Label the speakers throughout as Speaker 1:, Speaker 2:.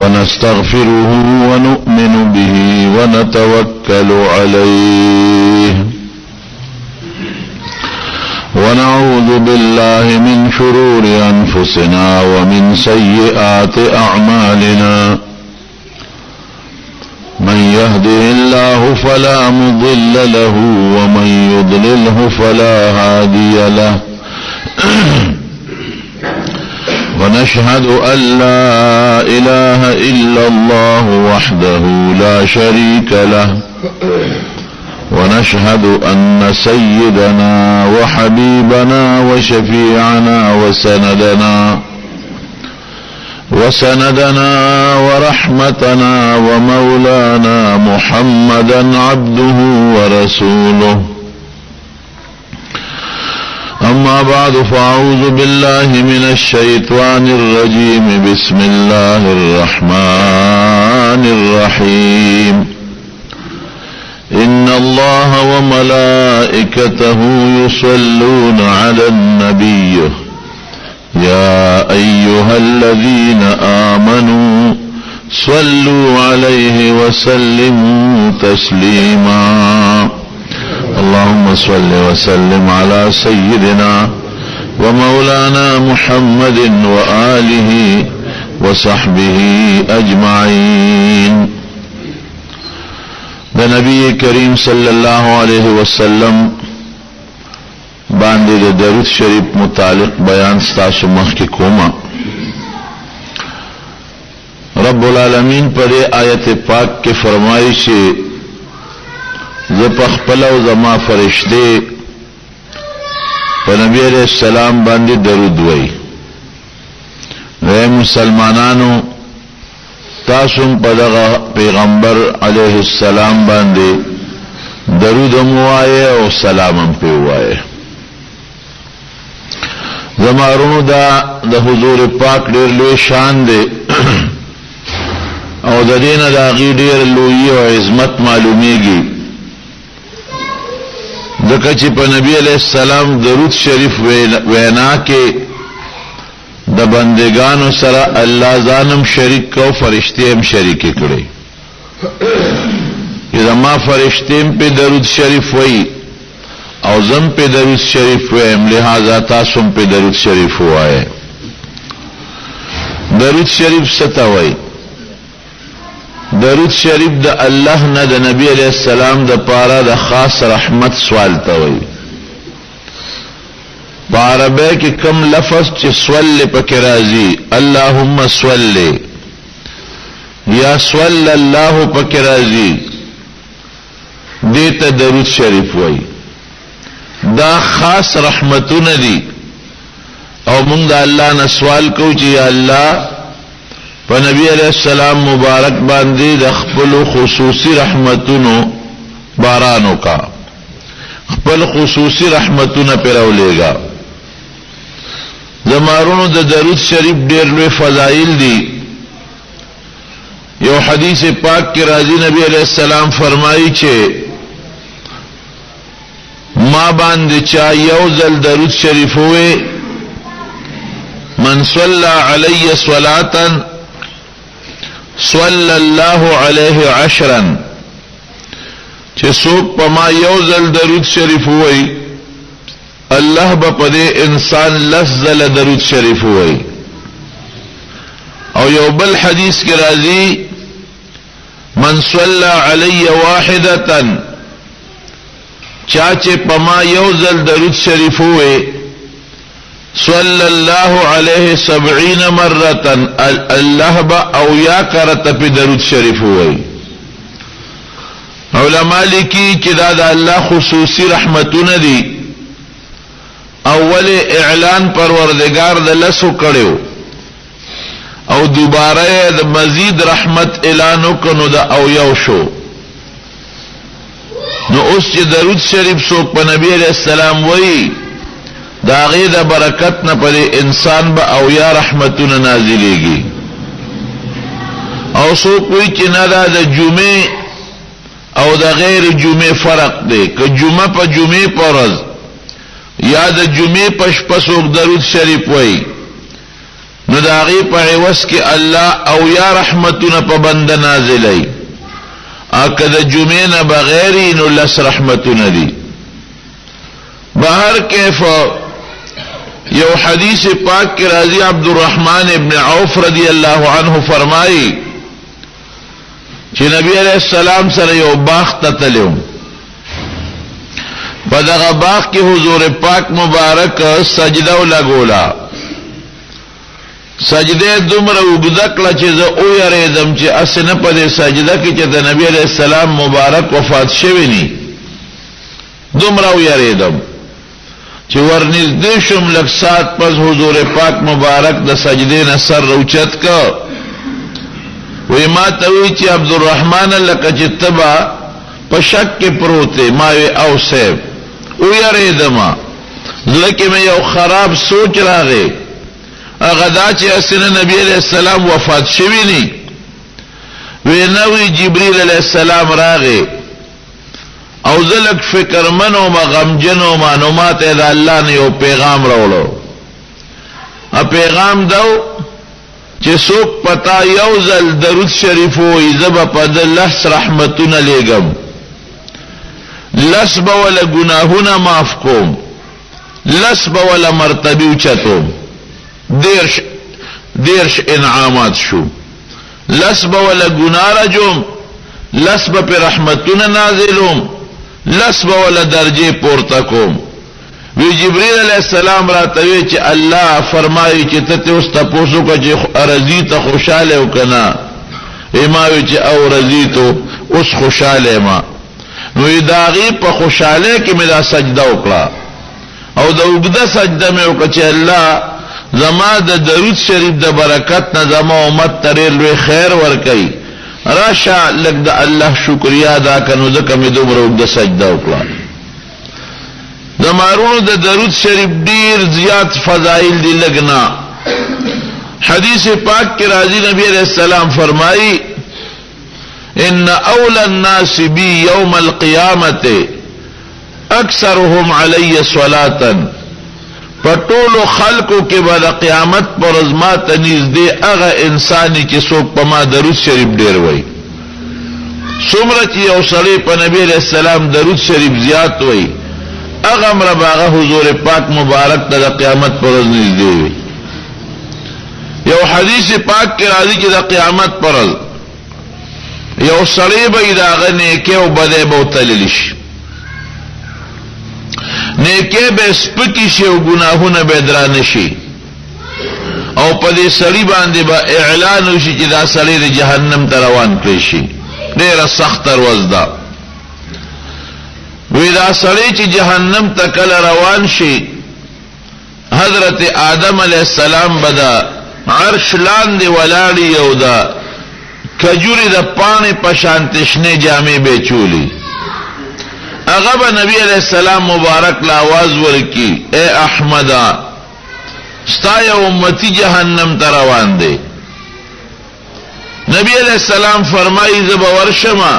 Speaker 1: ونستغفره ونؤمن به ونتوكل عليه ونعوذ بالله من شرور أنفسنا ومن سيئات أعمالنا من يهده الله فلا مضل له ومن يضلله فلا هادي له ونشهد أن لا إله إلا الله وحده لا شريك له ونشهد أن سيدنا وحبيبنا وشفيعنا وسندنا ورحمتنا ومولانا محمدا عبده ورسوله أما بعد فأعوذ بالله من الشيطان الرجيم بسم الله الرحمن الرحيم إن الله وملائكته يصلون على النبي يا أيها الذين آمنوا صلوا عليه وسلموا تسليما اللهم صل وسلم على سيدنا ومولانا محمد وآله وصحبه أجمعين نبی کریم صلی اللہ علیہ وسلم باندې د درود شریف متعلق بیان ستاسو مخکې کومه رب العالمین پر آیت پاک کې فرمایي چې زه په خپل او زما فرشته په نبی علیہ السلام باندې درود وایي اے مسلمانانو تاسو په دغه پیغمبر علیه السلام باندې درود موایه او سلام په وایه زمارونو دا د حضور پاک ډېر لوی شان دی او د دینه د غي ډېر لوی او عظمت معلومیږي ځکه چې په نبی علیہ السلام درود شریف وینا کې د بندگانو سره الله ځانم شریک کو فرشتي هم شریک کړي اذا ما فرشتي په درود شریف وای او زم په درود شریف وایم لہذا تاسو په درود شریف وای درود شریف ستوي درود شریف د الله نه د نبی علیہ السلام د پاره د خاص رحمت سوال توي بعربه کې کم لفظ چې سول پکې راځي اللهم صل یا صلی الله پکې راځي دته درود شریف وای دا خاص رحمتونه دي او موږ د الله نه سوال کوو چې یا الله په نبی علیہ السلام مبارک باندې د خپل خصوصي رحمتونو بارانو کا خپل خصوصي رحمتونه پیراولېګا زمارونو د درود شریف ډېر لوی فضایل دي یو حدیث پاک کې راځي نبی علیہ السلام فرمایي چې ما باندې چا یو ځل درود شریف وې من صلى علی صلاة صلی الله علیه عشرا چې څوک په ما یو ځل درود شریف وې الله با پدے انسان لفظل درود شریف ہوئی او یو بل حدیث کی راضی من صلی علی واحدتا چاچے پما یوزل درود شریف ہوئے صلی اللہ علیہ 70 مرتا اللہ با او یا کرت پی درود شریف ہوئی علماء لکی چدا دا اللہ خصوصی رحمتون دی اول اعلان پروردگار د لسو کړو او دوباره د مزید رحمت اعلان وکړو د او یو شو نو اوس چې درود شریف سو په نبی علیہ السلام وای دا غي د برکت نه پر انسان به او یا رحمتونه نازلېږي او سو کوئی چې نه دا د جمعه او د غیر جمعه فرق دی که جمعه په جمعه پرز یا د جمعه پش پسوک درود شریف وای نو دا غي په عوض کې الله او یا رحمتونه په بنده نازلای اکه د جمعې نه بغیر نو لس رحمتونه دي. بهر کیف یو حدیث پاک کې راځي عبدالرحمن ابن عوف رضی الله عنه فرمایي چې نبی علیہ السلام سره یو باغ ته تلو. په دغه باغ کې حضور پاک مبارک سجده ولګولا. سجده دومره وګدا کړه چې زه او یریدم چې اسنه په دې سجده کې چې د نبی علیہ السلام مبارک وفات شوی ني. دومره او یریدم چې ورنږدې شوم لږ ساعت پس حضور پاک مبارک د سجدې نه سر روچت کا. وی ما ته وی چې عبدالرحمن لکه چې تبا په شک کې پروته. ما وی او سیب او یریدم لکه مې یو خراب سوچ راغی هغه دا چې اسنه نبی علیہ السلام وفات شوی ني. وی نوې جبرئیل علیہ السلام راغی او زلک فکر منو ما غمجنو معلومات دا الله نه یو پیغام راوړو. ا پیغام داو چې څوک پتا یو ځل درود شریف وې زب په د لس رحمتونه لګم لس بوله گناهونه معاف کوم لس بوله مرتبه اوچتو دیرش انعامات شو لس بوله گناه رجم لس به رحمتونه نازلوم لس بوله درجه پورته کوم. وی جبرئیل علیہ السلام راتوی چې الله فرمایي چې ته اوس تاسو کو چې رضیت خوشاله وکنا. ایماوی چې او رضیتو اوس خوشاله ما. نو داغي په خوشاله کې مې دا سجده وکړه او دا وګدا سجده مې وکړه چې الله زما د درود شریف د برکت نه زما امت ته لوی خیر ورکړي. راشه لږ د الله شکریا ادا کنو ځکه مې دومره وګدا سجده وکړه. د مارونو د درود شریف ډیر زیات فضائل دي لګنا. حدیث پاک کې راځي نبی علیہ السلام فرمایي ان اول الناس بي يوم القيامه اکثرهم علی صلاة. پټولو خلقو کې بعد قیامت پر ازما تنزدې هغه انساني چې څوک په ما درود شریف ډیر وای. څومره چې یو سړی په نبی علیہ السلام درود شریف زیات وای هغه امر باغه حضور پاک مبارک ته د قیامت پر ورځ نږدې وي. یو حدیث پاک کې راځي چې د قیامت پر ورځ یو سړی به داغه نیکه او بده به تللی شي. نیکه به سپکی شي او ګناهونه به درانه شي او په دې سړی باندې به اعلان وشي چې دا سړی د جهنم ته روان کړی شي. ډیره سخت ورځ ده. وی دا سړی چې جهنم ته کله روان شي حضرت آدم علیہ السلام بدا عرش لاندې ولاړی او دا کجوری د پانی پشان تشنه جامې به چولی. هغه به نبی علیہ السلام مبارک لا आवाज ورکی اے احمدا ستا یو امتی جهنم ته روان دی. نبی علیہ السلام فرمایي زب ورشما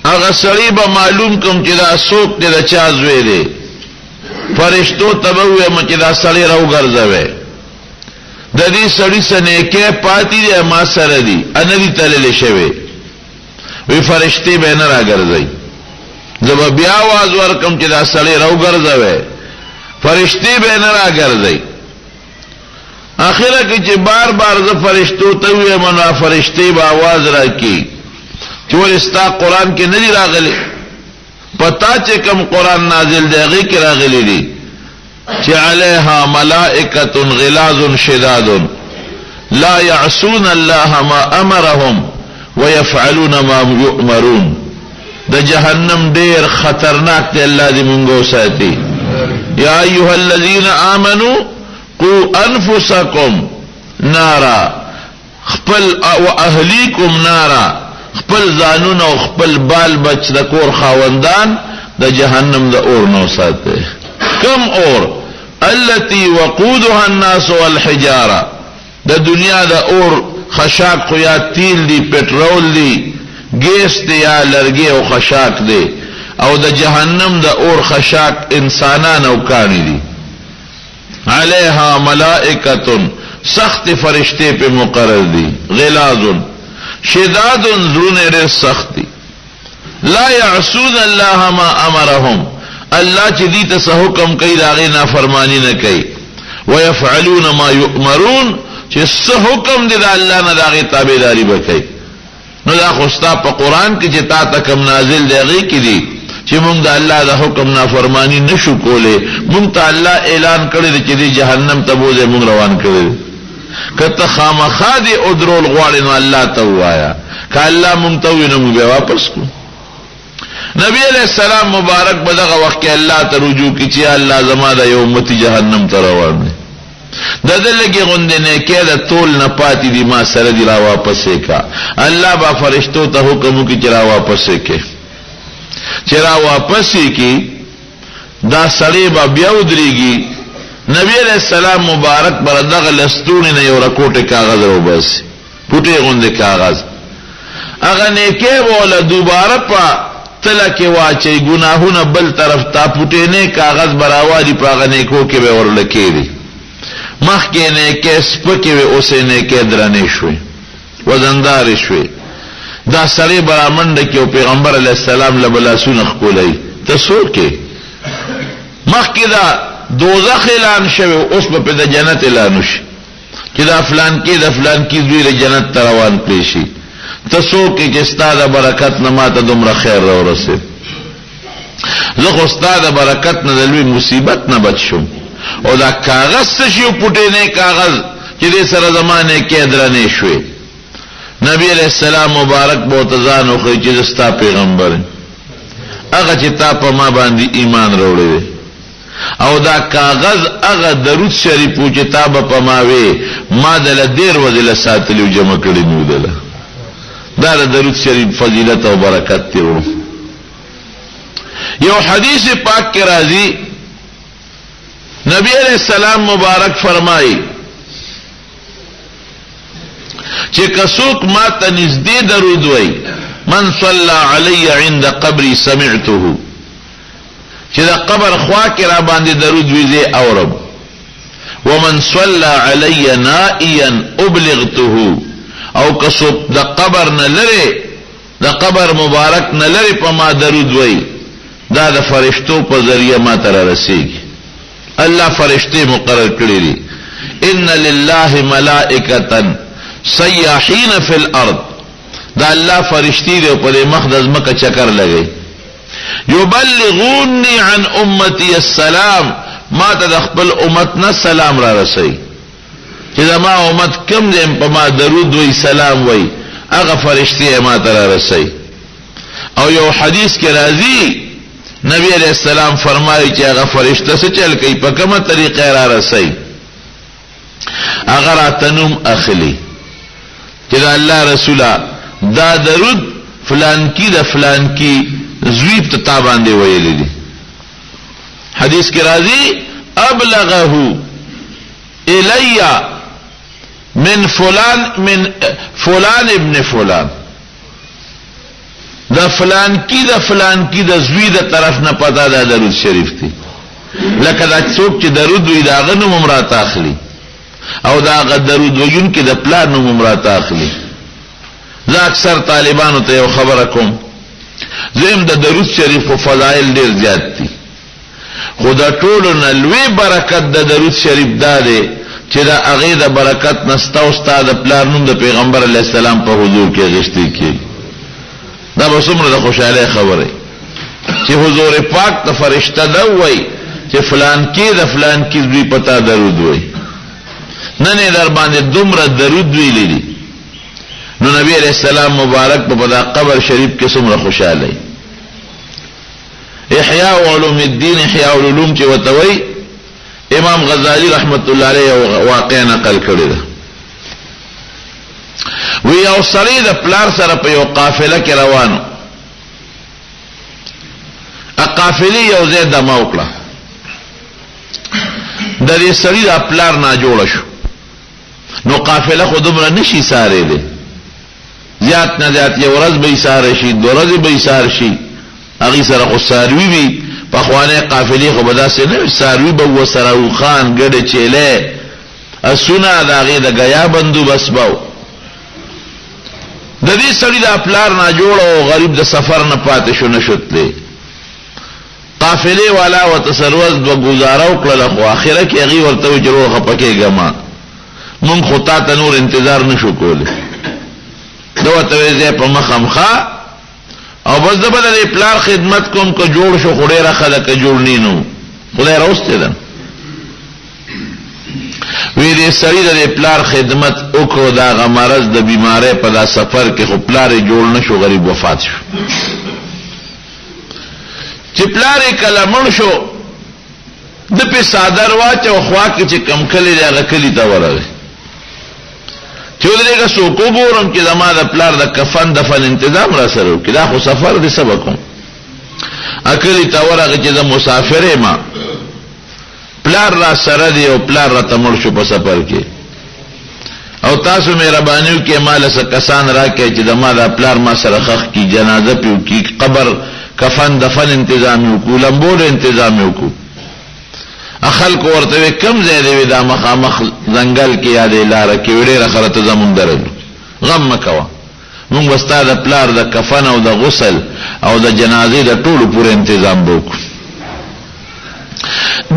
Speaker 1: هغه سړی به معلوم کوم چې دا څوک دی د چا زوی دی. فرشتو ته به وایم چې دا سړی راوګرځوي د دې سړی سره کې پاتې دی ما سره دی ان دې تللی شوی. وی فرشتي به نه راګرځي. زب بیا आवाज ورکم چې دا سړی راوګرځوي فرشتي به نه راګرځي. اخره کې چې بار بار ز فرشتو ته وایم نو فرشتي به आवाज راکړي چې ولستا قرآن کې نه دی راغلی. پتا چې کوم قرآن نازل دی هغه کې راغلی دی چې علیها ملائکۃ غلاظ شداد لا يعصون الله ما امرهم ويفعلون ما يؤمرون. د جهنم ډیر خطرناک دی. الله دې مونږ ساتي. یا ایها الذین آمنوا قوا انفسکم نارا خپل او اهلیکم نارا خپل ځانون او خپل بال بچ د کور خاوندان د جهنم د اور نو ساتي. کم اور التي وقودها الناس والحجاره. د دنیا د اور خشاک خو یا تیل دی پټرول دی گیس دی یا لرګي او خشاک دی او د جهنم د اور خشاک انسانان او کانی دی. علیها ملائکۃ سخت فرشتے پہ مقرر دی غلاظ شداد ذرون ډېر سخت دی لا يعصون الله ما امرهم الله چې دې ته حکم کوي داغه نافرمانی نه کوي ويفعلون ما يؤمرون چې حکم دې د الله نه داغه تابعداري وکړي نو دا خو ستا په قران کې چې تا ته کوم نازل دی هغه کې دی چې موږ د الله د حکم نافرمانی نشو کولای موږ ته الله اعلان کړی چې دې جهنم ته بوزه موږ روان کړی کته خامخا دې او درول غواړي نو الله ته وایا که الله موږ ته وینو موږ واپس کو نبی علیہ السلام مبارک بدغه وخت کې الله ته رجوع کی چې الله زما د یو امتی جهنم ته روان دي ددلګي غوندې نه کې د طول نه پاتې دي ما سره دی را واپسې کا الله با فرشتو ته حکم کی چې را واپسې کې چې را واپسې کی دا سړی با بیا ودرېږي نبی علیہ السلام مبارک بر دغه لستون نه یو رکوټه کاغذ رو بس پټه غوندې کاغذ هغه نه کې ولا دوباره په تلکه واچي گناهونه بل طرف تا پټه نه کاغذ براوادي پاغه نه کو کې به ورلکې دي مخ کې نه کې سپکه و اوسه نه کې درنه شوي وزندار شوي دا سړی برامند کې او پیغمبر علی السلام لبلا سنخ کولای تاسو کې مخ کې دا دوزخ اعلان شوی اوس په د جنت اعلان شي چې دا فلان کې د فلان کې دوی د جنت روان پېشي تاسو کې چې ستاسو برکت نه ماته دومره خیر راورسه زه خو ستاسو برکت نه د لوی مصیبت نه بچ شم او دا کاغذ څه شي پټې نه کاغذ چې دې سره زمانه کې درنه شوي نبی علیہ السلام مبارک بوتزان او خو چې ستا پیغمبر هغه چې تا په ما باندې ایمان راوړی او دا کاغذ هغه درود شریف او کتاب په ما وی ما دل ډیر وځل ساتلو جمع کړی نو دل دا درود شریف فضیلت او برکت دی یو حدیث پاک کې راځي نبی علیہ السلام مبارک فرمایي چې کڅوک ما ته نږدې درود وای من صلى علی عند قبری سمعته چې دا قبر خوا کې را باندې درود ویځي اورب ومن صلى علی نائیا ابلغته او کڅوک دا قبر نه لري دا قبر مبارک نه لري په ما درود وای دا د فرشتو په ذریعہ ما تر رسیږي الله فرشتي مقرر کړی دي ان لله ملائکه سیاحین فی الارض دا الله فرشتي دی په مقدس مکه چکر لګي یبلغونی عن امتی السلام ما ته خپل امت نه سلام را رسي چې زما امت کم دې په ما درود وی سلام وی هغه فرشتي ما ته را رسي او یو حدیث کې راځي نبی علیہ السلام فرمایي چې هغه فرشته څه چل کوي په کومه طریقه را رسي اگر اتنم اخلی چې الله رسولا دا درود فلان کی دا فلان کی زویب ته تا باندې ویل دي حدیث کې راځي ابلغه الی من فلان ابن فلان دا فلان کی دا زوی دا طرف نه پتا دا درود شریف دی لکه دا څوک چې درود وی دا غنو ممرات اخلي او دا غ درود ویون کې د پلان نو ممرات اخلي زه اکثر طالبانو ته یو خبره کوم زم د درود شریف او فضایل ډیر زیات دي خدا ټول نه لوی برکت د درود شریف دا دی چې دا هغه د برکت نستا او استاد پلان نوم د پیغمبر علی السلام په حضور کې غشتي کی دا به څومره د خوشاله خبره چې حضور پاک د فرشتہ دا وای چې فلان کې د فلان کې دوی پتا درود وای نه در باندې دومره درود ویلې دي نو نبی علیہ السلام مبارک په دا قبر شریف کې څومره خوشاله احیاء علوم الدین احیاء العلوم چې وتوي امام غزالی رحمت الله علیه واقع نقل کړی ده وی او سړی د پلار سره په یو قافله کې روانو ا قافله یو ځای د موکړه د دې سړی د پلار نه جوړ شو نو قافله خو دومره نشي ساره دي زیات نه زیات یو ورځ به ساره شي دو ورځې به ساره شي هغه سره خو ساروي وي په خوانه قافله خو بداسه نه ساروي به و سره خان ګډه چيله اسونه داغه د غیا بندوبس باو د دې سړي د پلار نه جوړ او غریب د سفر نه پاتې شو نشوتلې قافله والا وتسروز دو گزاره وکړه خو اخره کې هغه ورته جوړه پکې ګما مونږ خو تا نور انتظار نشو کوله دوه ته په مخامخه او بس د بل پلار خدمت کوم کو جوړ شو خوري را خلک جوړ نینو خدای راوسته ده وی دې سړي د پلار خدمت وکړو دا غمرز د بیماره په دا سفر کې خو پلار جوړ نشو غریب وفات شو چې پلار کلمن شو د په صادر واچو خوا کې چې کم کلی دا غکلی تا ورغی چې ولېګه سو کو ګورم چې زما د پلار د کفن دفن تنظیم را سره کې دا خو سفر دې سبقم اکلی تا ورغی چې د مسافر ما پلار را سره دی او پلار را تمړ شو په سفر کې او تاسو مهربانیو کې مال څخه کسان راکې چې د ما د پلار ما سره خخ کی جنازه پیو کی قبر کفن دفن تنظیم کو لمبور تنظیم کو اخل کو ورته کم زیاده دا مخامخ ځنګل کې یادې لار کې وړې راخرته زمون درل غم مکوا مونږ واستاده پلار د کفن او د غسل او د جنازې د ټولو پورې تنظیم وکړو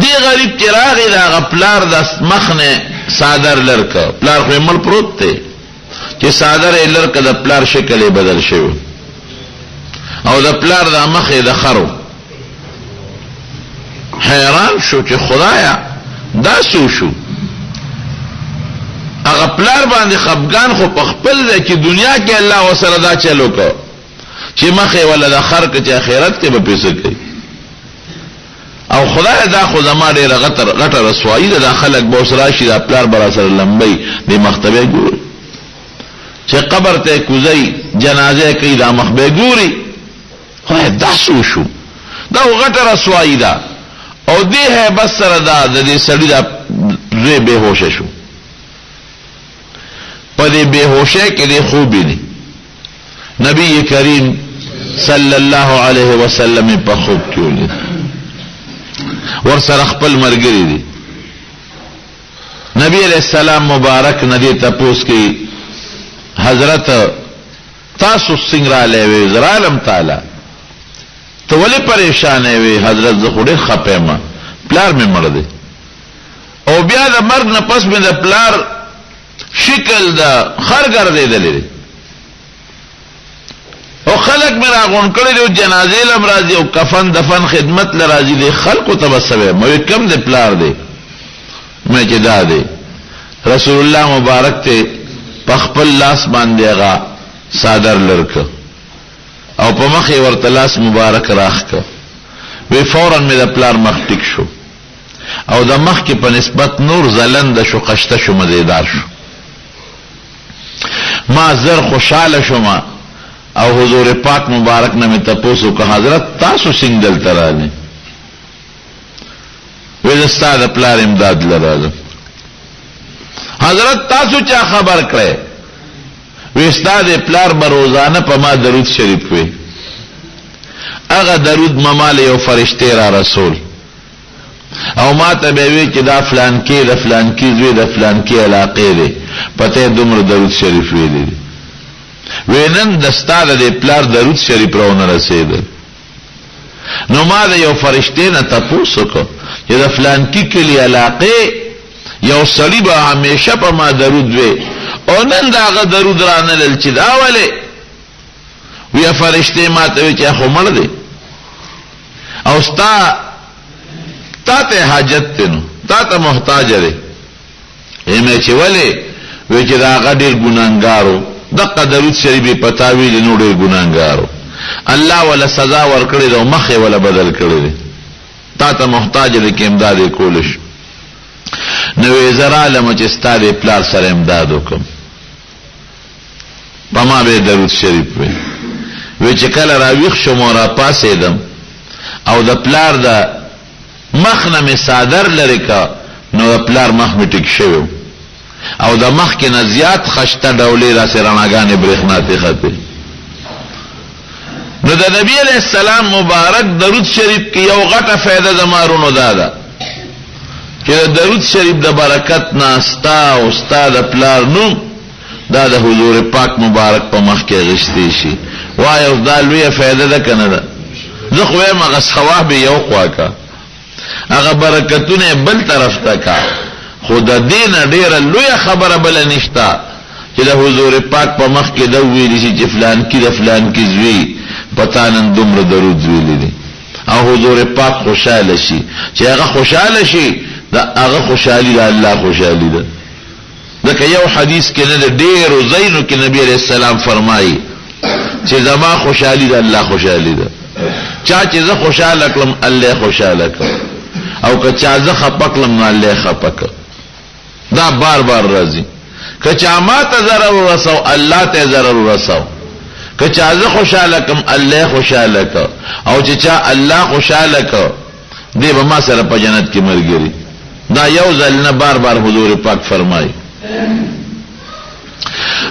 Speaker 1: دی غریب چراغی دا پلار د مخنه صادر لرکا پلار خو مل پروت ته چې صادر لرکا د پلار شکل بدل شوی او د پلار د مخه د خرو حیران شو چې خدایا دا سو شو هغه پلار باندې خفګان خو په خپل د چې دنیا کې الله وسره دا چلو کو چې مخه ولا د خر کې آخرت کې به پیسې کوي او خدای دا خو زما ډېر غټه رسوایی ده خلک به وسره شي د پلار برا سره لمبي د مختبه ګور چې قبر ته کوزي جنازه کوي دا مخبه ګوري خدای دا سو شو دا غټه رسوایی ده او دې بس سره دا د دې سړي دا زه به هوش شو په دې به هوشه کې دې خوبي دي نبی کریم صلی الله علیه وسلم په خوب کې ولید ور سره خپل مرګري دي نبی علیہ السلام مبارک ندی تپوس کی حضرت تاسو څنګه لوي زرالم تعالی تو ولی پریشان وي حضرت زخوړې خپه ما پلار مې مړ دی او بیا د مرګ نه پس مې د پلار شکل د خر ګرځیدلې او خلق مې راغون کړي د جنازې لم راځي او کفن دفن خدمت لراځي دي خلکو تبسوي مې کم د پلار دی مې چې دا دی رسول الله مبارک ته په خپل لاس باندې هغه صادر لرک او په مخ ورته لاس مبارک راخک وی فورا مې د پلار مخ ټیک شو او د مخ کې په نسبت نور زلند شو قشته شو مزیدار شو ما زر خوشاله شوم او حضور پاک مبارک نے میں تپوسو کہ حضرت تاسو سنگل ترانے ویدستاد پلار امداد لرازم حضرت تاسو چا خبر کرے ویستاد پلار بروزانہ پا ما درود شریف وی اغا درود ممال یو فرشتے را رسول او ما تبیوی چی دا فلان کی دا فلان کی زوی دا فلان کی علاقے دے پتے دمر درود شریف وی دے وینن دستاد دے پلار درود شریف راونا رسید نو ما دا یو فرشتے نا تپوسو کو یہ دا فلان کی کلی علاقے یو سڑی با ہمیشہ پا ما درود وی او نن دا آغا درود رانا للچی دا والے وی فرشتے ما تاوی چا خو مر دے او تا تے حاجت تے نو تا محتاج دے ایمے چی والے وی چی دا آغا دیر گنانگارو دقا درود شریفی پتاوی لنو دیر گنانگارو اللہ والا سزا ورکڑی دا مخی والا بدل کردی دے تا محتاج دے کہ امداد کولش نوی زرالم چستا دے پلار سر امدادو کم پما بے درود شریف وی چکل راویخ شمورا پاسی دم او دا پلار دا مخنا میں صادر لرکا نو دا پلار مخ میں ٹک شویو او دا مخ کی نزیات خشتا ڈولی را سی رناگان برخناتی خطی نو دا نبی علیہ السلام مبارک درود شریف کی یو غټه فائدہ زمارونو دادا چې درود شریف د برکت نه ستا او ستا د پلار نوم دا د حضور پاک مبارک په مخ کې غشتي شي. وایو دا لویه فایده ده کنه ده؟ زه خو وایم هغه ثواب یو خوا کا، هغه برکتونه بل طرف ته کا، خو د دې نه ډېره لویه خبره بله نشته چې د حضور پاک په مخ کې دا ویلی شي چې فلان کې د فلان کې زوی پتا نن دومره درود ویلی دی او حضور پاک خوشحاله شي. چې هغه خوشحاله شي دا هغه خوشحالي د الله خوشحالي ده. ځکه یو حدیث کې نه د ډېرو ځایونو کې نبی علیہ السلام فرمایي چې زما خوشحالي د الله خوشحالي ده. چا چې زه خوشحاله کړم الله خوشحاله کړ، او که چا زه خفه کړم نو الله خفه کړ. دا بار بار راځي. که چا ما ته ضرر ورسو الله ته ضرر ورسو، که چا زه خوشحاله کړم الله خوشحاله کړ، او چې چا الله خوشحاله کړ دی به ما سره په جنت کې ملګری. دا یو ځل نه بار بار حضور پاک فرمایي.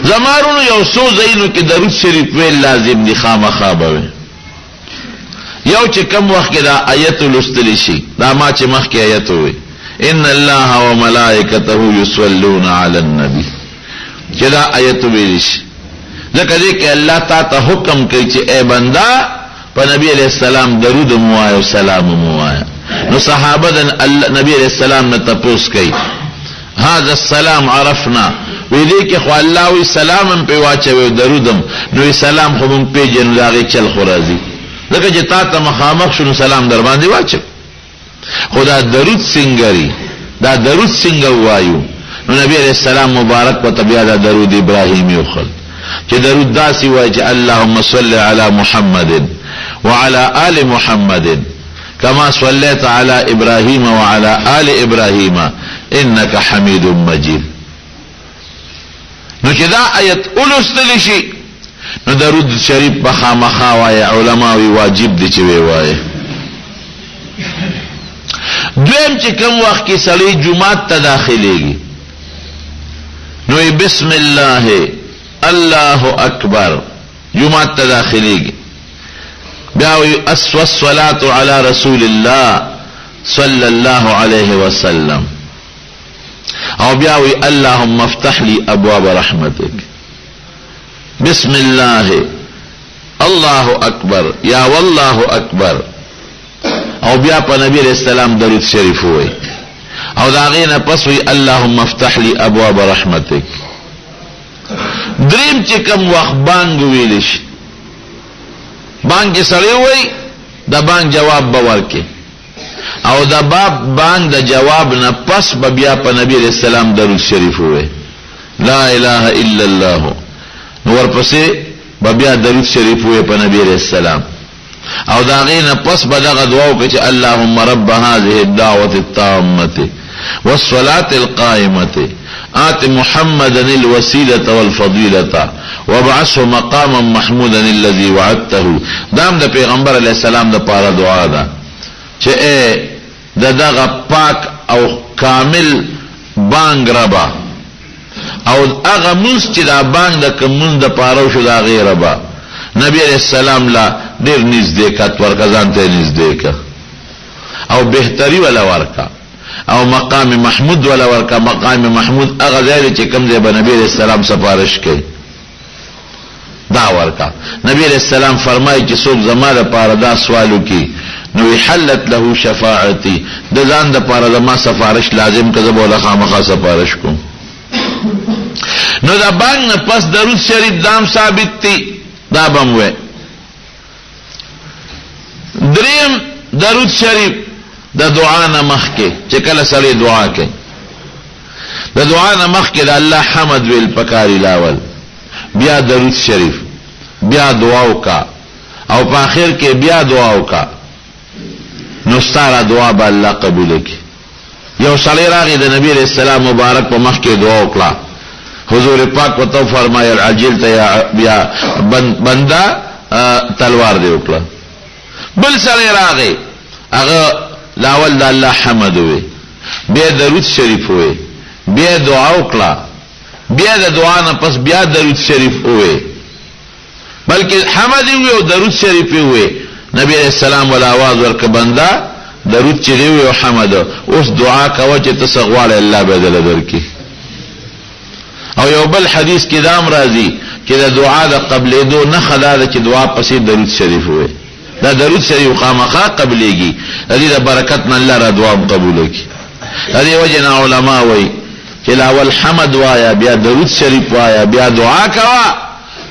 Speaker 1: زمارونو یو څو ځایونو کې درود شریف ویل لازم دي، خامخا به وي. یو چې کم وخت کې دا آیت لوستلی شي، دا ما چې مخکې آیت وي ان الله وملائکته یصلون علی النبی، چې دا آیت ویل شي. ځکه دې کې الله تا ته حکم کوي چې اے بندا په نبی علیہ السلام درود مو وایه او سلام مو وایه. نو صحابه د نبی علیہ السلام نه تپوس کوي هذا السلام عرفنا، وی دې کې خو الله وی سلام هم په واچوي درودم، نو سلام خو مونږ پیژنو دا غي چل خو راځي. ځکه چې تا ته مخامخ شنو سلام در باندې واچو. خدا درود سنگری دا درود څنګه وایو؟ نو نبی علیہ السلام مبارک په طبيعه دا درود ابراهیمی وخل چې درود داسې وایي چې اللهم صل علی محمد وعلى آل محمد كما صليت على ابراهيم وعلى آل ابراهيم انك حميد مجيد. نو چې دا آیت اولستل شي نو درود شریف بخامخا وایي، علماوی واجب دي چې وایي. دویم چې کوم وخت کې سړی جمعات ته داخليږي نو بسم الله الله اکبر جمعات ته داخليږي، بیا وی الصلاة على رسول الله صلى الله عليه وسلم، او بیا وی اللهم افتح لي ابواب رحمتك، بسم الله الله اکبر یا والله اکبر، او بیا په نبی علیہ السلام درود شریف وای، او دا غینه پس وی اللهم افتح لي ابواب رحمتك. دریم چې کوم وخت بانګ ویل شي، بانګ سره وای دا بانګ جواب به ورکې، او دا بانګ د جواب نه پس به بیا په نبی علیہ السلام درود شریف وای لا اله الا الله، نو ورپسې به بیا درود شریف وای په نبی علیہ السلام، او دا غینه پس به دغه دعا وکړي چې اللهم رب هذه الدعوة التامة والصلاة القائمة آت محمدا الوسيلة والفضيلة وابعثه مقاما محمودا الذي وعدته. دام د پیغمبر علیہ السلام د پاره دعا ده چې دغه پاک او کامل بانګ ربا، او هغه منځ چې دا بانګ د کوم د پاره شو دا غیر ربا نبی علیہ السلام لا ډیر نږدې کات ورکا ځان ته نږدې کا، او بهتري ولا ورکا، او مقام محمود ولا ورکا. مقام محمود هغه ځای چې کوم ځای به نبی علیہ السلام سفارش کوي دا ورکا. نبی علیہ السلام فرمایي چې څوک زما د پاره دا سوالو کی نو حلت له شفاعتي، د ځان د پاره زما سفارش لازم کزه بوله خامخا سفارش کوم. نو دا باندې نه پس درود شریف دام ثابت دي دا بموي. دریم درود شریف د دعا نه مخکې چې کله سړی دعا کوي، د دعا نه مخکې د الله حمد ویل پکاري لاول، بیا درود شریف، بیا دعا وکا، او په اخر کې بیا دعا وکا، نو ستاره دعا به الله قبول کړي. یو سړی راغی د نبی علیہ السلام مبارک په مخ کې دعا وکړه، حضور پاک وته فرمایل عجلت یا بندا تلوار دی وکړه. بل سړی راغی هغه لاول د الله حمد وی، بیا درود شریف وی، بیا دعا وکړه، بیا د دعا نه پس بیا درود شریف وی، بلکې حمد وی او درود شریف وی. نبی علیہ السلام ولا आवाज ورک بندا درود چې دی او حمد اوس دعا کوه چې ته غواړې الله بدل درکړي. او یو بل حدیث کې دام راځي چې د دعا د قبلېدو نه خدای چې دعا پسې درود شریف وي. دا درود شریف خامخا قبلېږي، د دې د برکت نه الله را دعا قبول کړي. د دې وجه نه علما وایي چې اول حمد وایا، بیا درود شریف وایا، بیا دعا کوه،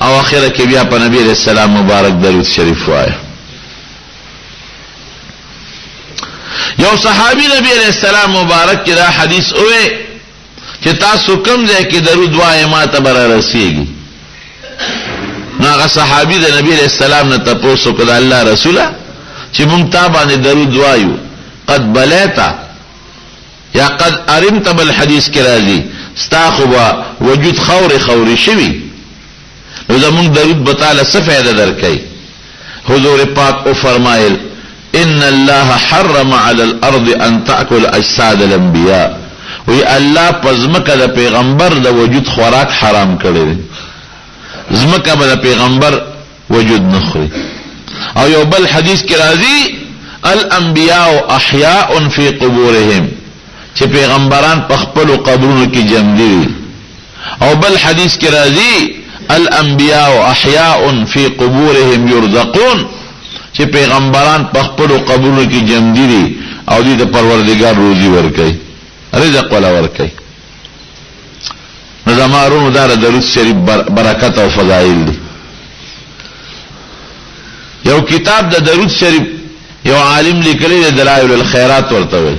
Speaker 1: او اخره کې بیا په نبی رسول الله مبارک درود شریف وایا. یو صحابي نبی علیہ السلام مبارک کی دا حدیث اوے کہ تاسو کم ځای کې درود وایي ما ته بر رسیږي. نو هغه صحابي د نبی علیہ السلام نه تاسو کړه الله رسوله چې مونږ ته باندې درود وایو قد بلیتا یا قد ارمت بالحدیث کې راځي ستا خو وجود خوري شوی، نو زمونږ درود به تعالی څه فائدہ درکړي. حضور پاک او فرمایل ان الله حرم على الارض ان تاكل اجساد الانبياء، وی الله پزمکه د پیغمبر د وجود خوراک حرام کړی دی، زمکه به د پیغمبر وجود نخوري. او یو بل حدیث کې راځي الانبیاء احیاء فی قبورهم، چې پیغمبران په خپل قبرونو کې جمع دي. او بل حدیث کې راځي الانبیاء احیاء فی قبورهم یرزقون، چې پیغمبران په خپل قبرونو کې جمع دي او دې د پروردګار روزي ورکړي، رزق ولا ورکړي. نظامارونو دار درود شریف برکت او فضائل دي. یو کتاب د درود شریف یو عالم لیکلی دی دلائل الخیرات ورته وي.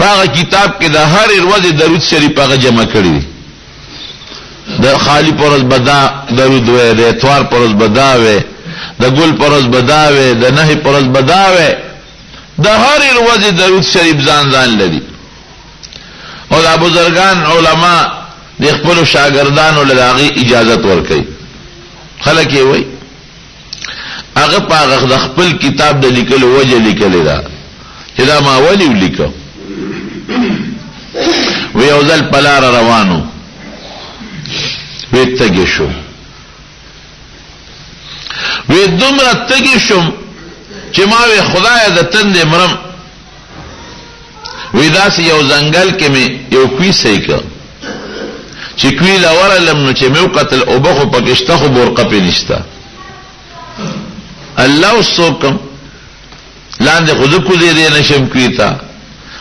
Speaker 1: هغه کتاب کې د هر ورځې درود شریف هغه جمع کړی دی. د خالی پرز بدا درود وي، د اتوار پرز بدا وي، د ګل پرز بداوي، د نه پرز بداوي، د هر ورځې درود شریف ځان لري. او د بزرگان علما د خپل شاګردانو لږه اجازه ورکړي. خلک یې وایي هغه په د خپل کتاب د لیکلو وجه لیکلی دا چې دا ما ولی ولیکو. وی یو ځل په لاره روانو، وی تږی شو، وی دومره تږی شم چې ما وی خدای د تندې مرم. وی داسې یو ځنګل کې مې یو کوی صحیح کړ چې کوی له ورلم نو چې مې وکتل اوبه خو پکې شته خو برقه پې نشته. الله اوس څوکم لاندې خو زه کوزېدی نشم کوی ته،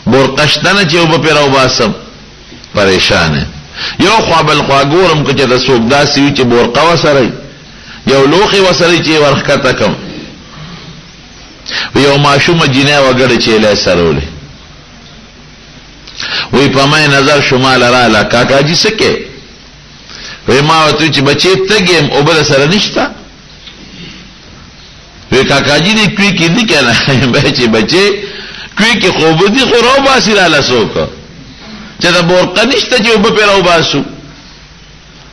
Speaker 1: برقه شته نه چې اوبه پې راوباسم، پریشان یو خوا بل خوا ګورم که چېرته څوک داسې وي چې برقه وسره یو لوښی وسره چې ورښکته کم. یو ماشومه جینۍ وګړه چې یې سرولې، وی په ما نظر شمال رااله کاکا جی څه کې؟ وی ما ورته چې بچې تږی یم اوبه در سره نشته؟ وی کاکا جی دې کوی کې دي که نه؟ چې بچې کوی کې خو اوبه دي خو راوباسي راله څوک چې د برقه نشته چې اوبه پرې راوباسو.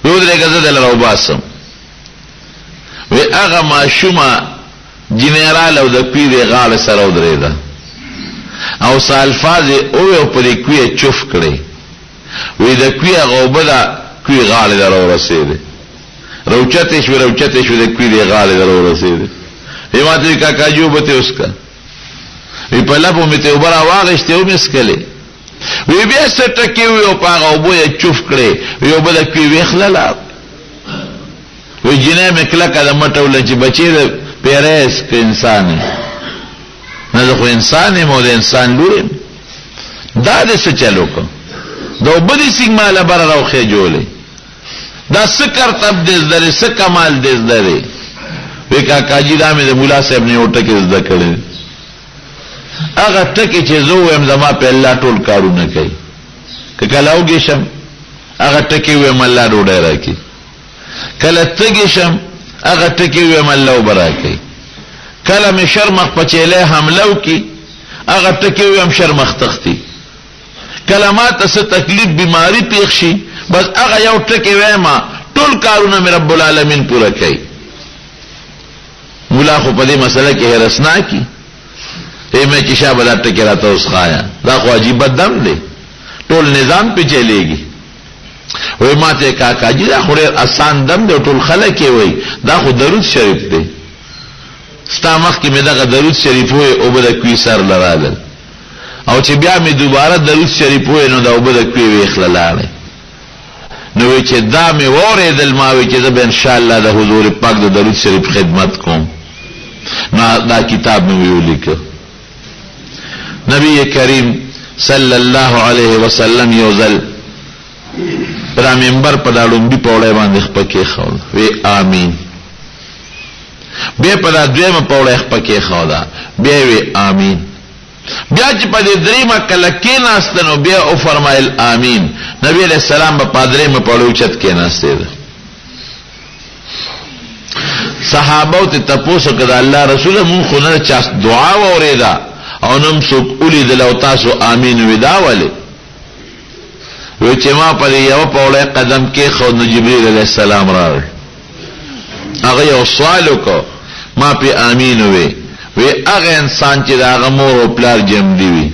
Speaker 1: وی ودرېږه زه دله راوباسم. وی هغه ماشومه جینۍ راله او د کوی د غاړې سره ودرېده او څه الفاظ یې ووی او په دې کوی یې چف کړی. وی د کوی هغه اوبه د کوی غاړې ته راورسېدې، راوچتې شوې د کوی د غاړې ته راورسېدې. وی ما ته وی کاکا جي اوبه ترې وڅښه. وی په لپو مې ته اوبه راواغېستې ومې څښلې. وی بیا څه ټکې وي او په هغه اوبو یې چف کړې. وی اوبه د کوی ویخلله. وی جینۍ مې کلکه د مټه وله چې بچې د پیریس که انسان یې نه، زه خو انسان یم او د انسان لور یم. دا دې څه چل وکړه؟ د اوبه دې سینګ ماله بره راوخېجولې، دا څه کرتب دې زده دی، څه کمال دې زده دی؟ وی کاکا جي دا مې د ملا صاحب نه یو ټکې زده کړی، هغه ټکې چې زه ویم زما په الله ټول کارونه کوي. که کله وږې شم هغه ټکې ویم الله ډوډۍ راکړي، کله تږې شم هغه ټکې ویم الله اوبه راکړي، کله مې شرمخ په چیلې حمله وکړي هغه ټکې ویم شرمخ تختی، کله ما ته څه تکلیف بیماری پیښ شي بس هغه یو ټکې ویم ټول کارونه مې رب العالمین پوره کوي. مولا خو په دې مسله کې حرص نه کړي، مې چې شابه دا ټکې راته اوس ښایه، دا خو عجیبه دم دی، ټول نظام پې چلېږي. وی ما ته کاکا جي دا خو ډېر اسان دم دی، ټول خلک یې وایي دا خو درود شریف دی. ستا مخ کې مې دغه درود شریف وې او به د کوي سر لرادل او چې بیا مې دوباره درود شریف وې نو د او به د کوي ویخله لاړې نو وی چې دا مې واورېدل ما وی چې زه به انشاءالله د حضور پاک د درود شریف خدمت کوم نو دا کتاب مې ولیکه نبی کریم صلی الله علیه وسلم یو ځل پر منبر په دا لومبي پوړی باندې خپه کېښود وی آمین بیا په دا دویمه پوړی خپه کېښوده بیا وی آمین بیا چې په دې دریمه کله کېناسته نو بیا وفرمایل آمین نبی علیہ السلام به په درېیمه پوړی اوچت کېناستېده صحابو ته تپوس وکړه د الله رسوله مونږ خو نه چا دعا واورېده او نم څوک ولیدل او تاسو آمین وی دا ولې وی چې ما پر یو پوړی قدم کېښود نو جبریل علیہ السلام راغی هغه یو سوال وکړو ما پې آمین وی هغه انسان چې د هغه مور او پلار جمدي وي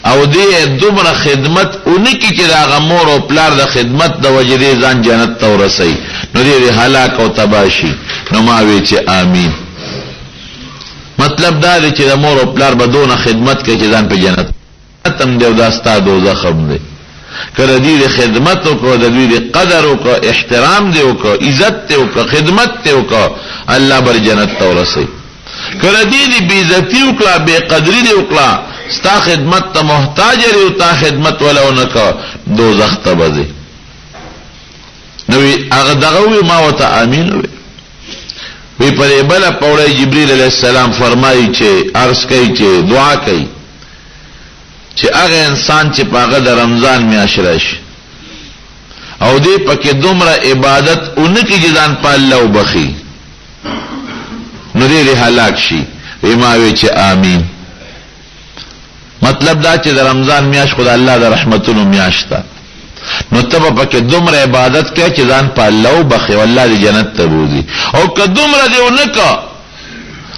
Speaker 1: او دې دومره خدمت اونکي چې د هغه مور او پلار د خدمت د وجې دې ځان جنت ته ورسوي نو دې هلاک او تباه شي نو ما وی چې آمین مطلب دا دی چې د مور او پلار به دونه خدمت کوي چې ځان په جنت هم دی او دا ستا دوزخ هم دی که د دوی د خدمت وکړو د دوی د قدر وکړو احترام دی وکړو عزت دی وکړو خدمت دی وکړو الله بر جنت ته ورسوي که د دوی د بېعزتي وکړه بېقدري دی وکړه ستا خدمت ته محتاج لري او تا خدمت ولا ونه کړه دوزخ ته به ځي نو هغه دغه وی ما ورته آمین وی وی پر بله پوړی جبریل علیہ السلام فرمایي چې عرض کوي چې دعا کوي چې هغه انسان چې په هغه د رمضان میاشت راشي او دې پکې دومره عبادت اونکي چې ځان په الله وبخي نو دې هلاک شي وی ما وی چې آمین مطلب دا چې د رمضان میاشت خدای الله د رحمتونو میاشت ده نو ته به پکې دومره عبادت کوې چې ځان په الله وبخي او الله دې جنت ته بوځي او که دومره دې ونه که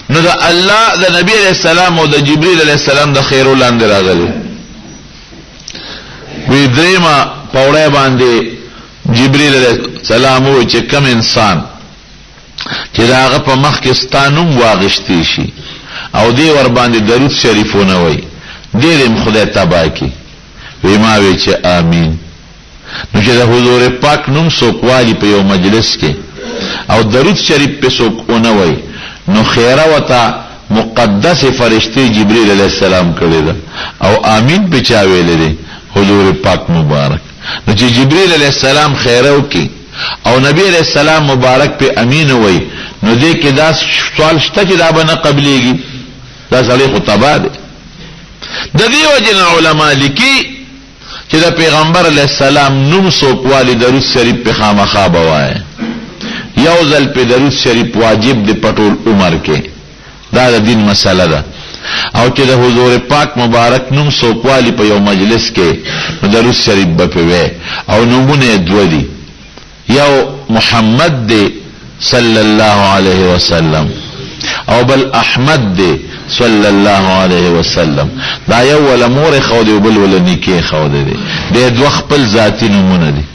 Speaker 1: نو د الله د نبی علیہ السلام او د جبریل علیہ السلام د خیرو لاندې راغلی وی دریمه پوړی باندې جبریل علیہ السلام وی چې کم انسان چې د هغه په مخ کې ستا نوم واغشتی شي او دې ور باندې درود شریفونه وی دې دې خدای تباه کړي وی ما وی چې آمین نو چې د حضور پاک نوم څوک والي په یو مجلس کې او درود شریف په څوک ونه وی نو خیره وته مقدس فرشتي جبريل علیہ السلام کړی ده او آمین په چا ویلې ده حضور پاک مبارک نو چې جبريل علیہ السلام خیره وکي او نبی علیہ السلام مبارک په امین وای نو دې کې دا سوال شته چې دا به نه قبليږي دا سړی خو تباه ده د دې وجه علماء لیکي چې د پیغمبر علیہ السلام نوم څوک والی درود شریف په خامخا بوای یو ځل په درود شریف واجب دی پټول عمر کې دا د دین مسله ده او چې د حضور پاک مبارک نوم څوک والی په یو مجلس کې درود شریف به په او نومونه دوه دي یو محمد دی صلی الله علیه وسلم او بل احمد دی صلی الله علیه وسلم دا یو ول مور خو دی بل ول نیکی خو دی د دوه خپل ذاتی نمونه دي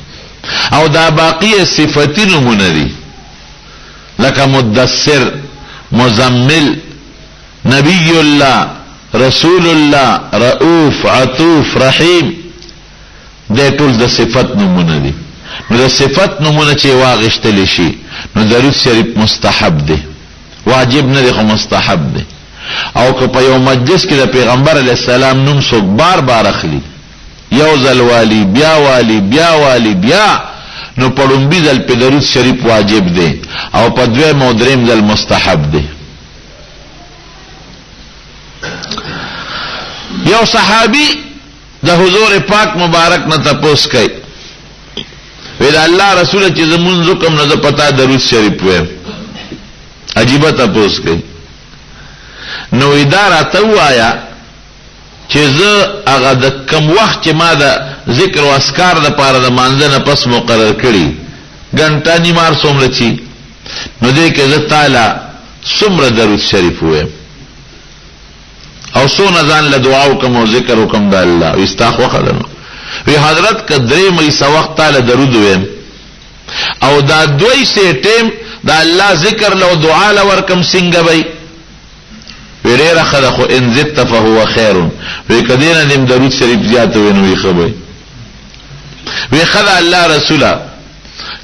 Speaker 1: او دا باقی صفاتی نمونه دي لکه مدثر مزمل نبی الله رسول الله رؤوف عطوف رحیم د ټول د صفات نمونه دي نو د صفات نمونه چې واغشتل شي نو درود شریف مستحب دی واجب نه دی خو مستحب دی او که په یو مجلس کې د پیغمبر علیہ السلام نوم څوک بار بار اخلي یو ځل والی بیا والی بیا والی بیا نو په لومبي ځل په درود شریف واجب دی او په دویم او دریم ځل مستحب دی یو صحابي د حضور پاک مبارک نه تپوس کوي وی دا الله رسول چې زمونږ کوم نه پتا درود شریف وې عجیبه تپوس کوي نو اداره ته وایا چې زه هغه د کم وخت چې ما د ذکر او اذکار د پاره د مانځنه پس مقرر کړی غنټه نیمار څومره چی نو دې کې زه تعالی څومره درود شریف وې او سونه ځان له دعا او کوم ذکر او کوم د الله استغفار خلنو وی حضرت کدرې مې سو وخت تعالی درود وې او دا دوی سه ټیم دا الله ذکر لو دعا لورکم څنګه وي ډېره ښه خو ان زدت فهو خیر وی کدینا دیم درود شریف زیات وینوي خبر وی خدا الله رسوله